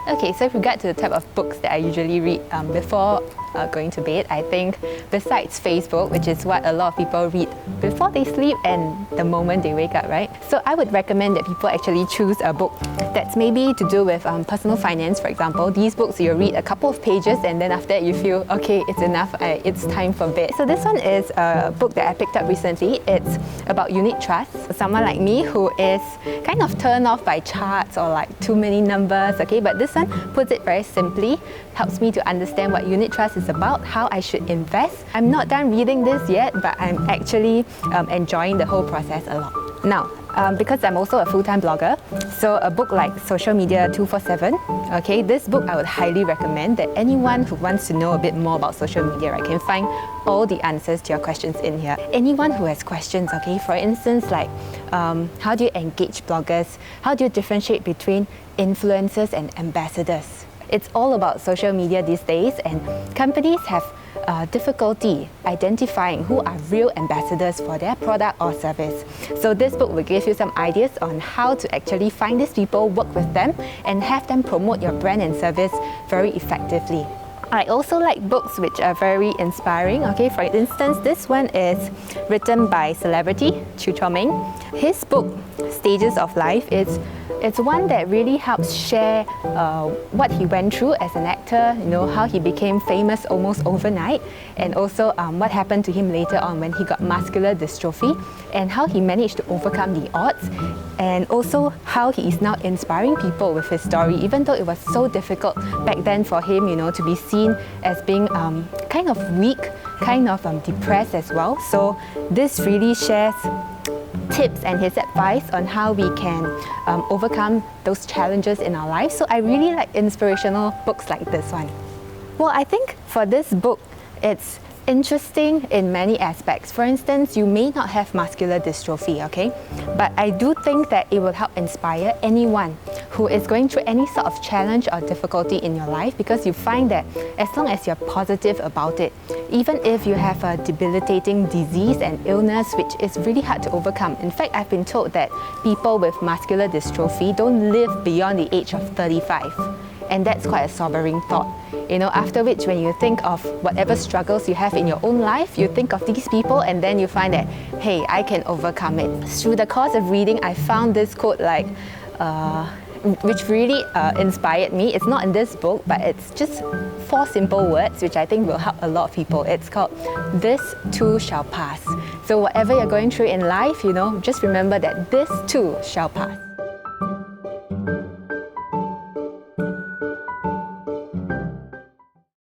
Okay, so with regard to the type of books that I usually read before going to bed, I think besides Facebook, which is what a lot of people read before they sleep and the moment they wake up, right? So I would recommend that people actually choose a book that's maybe to do with personal finance, for example. These books you read a couple of pages and then after that you feel, okay, it's enough, it's time for bed. So this one is a book that I picked up recently. It's about unit trusts. For someone like me who is kind of turned off by charts or like too many numbers, okay, but this one puts it very simply, helps me to understand what unit trust is about, how I should invest. I'm not done reading this yet, but I'm actually enjoying the whole process a lot. Now, because I'm also a full-time blogger, so a book like Social Media 247, okay, this book I would highly recommend that anyone who wants to know a bit more about social media, right, can find all the answers to your questions in here. Anyone who has questions, okay, for instance, like how do you engage bloggers? How do you differentiate between influencers and ambassadors? It's all about social media these days, and companies have difficulty identifying who are real ambassadors for their product or service. So this book will give you some ideas on how to actually find these people, work with them, and have them promote your brand and service very effectively. I also like books which are very inspiring. Okay, for instance, this one is written by celebrity Chu Chomeng. His book, Stages of Life, it's one that really helps share what he went through as an actor, you know, how he became famous almost overnight, and also what happened to him later on when he got muscular dystrophy, and how he managed to overcome the odds, and also how he is now inspiring people with his story, even though it was so difficult back then for him, you know, to be seen as being kind of weak, kind of depressed as well. So this really shares tips and his advice on how we can overcome those challenges in our lives. So I really like inspirational books like this one. Well, I think for this book, it's interesting in many aspects. For instance, you may not have muscular dystrophy, okay? But I do think that it will help inspire anyone who is going through any sort of challenge or difficulty in your life, because you find that as long as you're positive about it, even if you have a debilitating disease and illness which is really hard to overcome. In fact, I've been told that people with muscular dystrophy don't live beyond the age of 35. And that's quite a sobering thought. You know, after which, when you think of whatever struggles you have in your own life, you think of these people and then you find that, hey, I can overcome it. Through the course of reading, I found this quote which really inspired me. It's not in this book, but it's just 4 simple words which I think will help a lot of people. It's called, "This too shall pass." So whatever you're going through in life, you know, just remember that this too shall pass.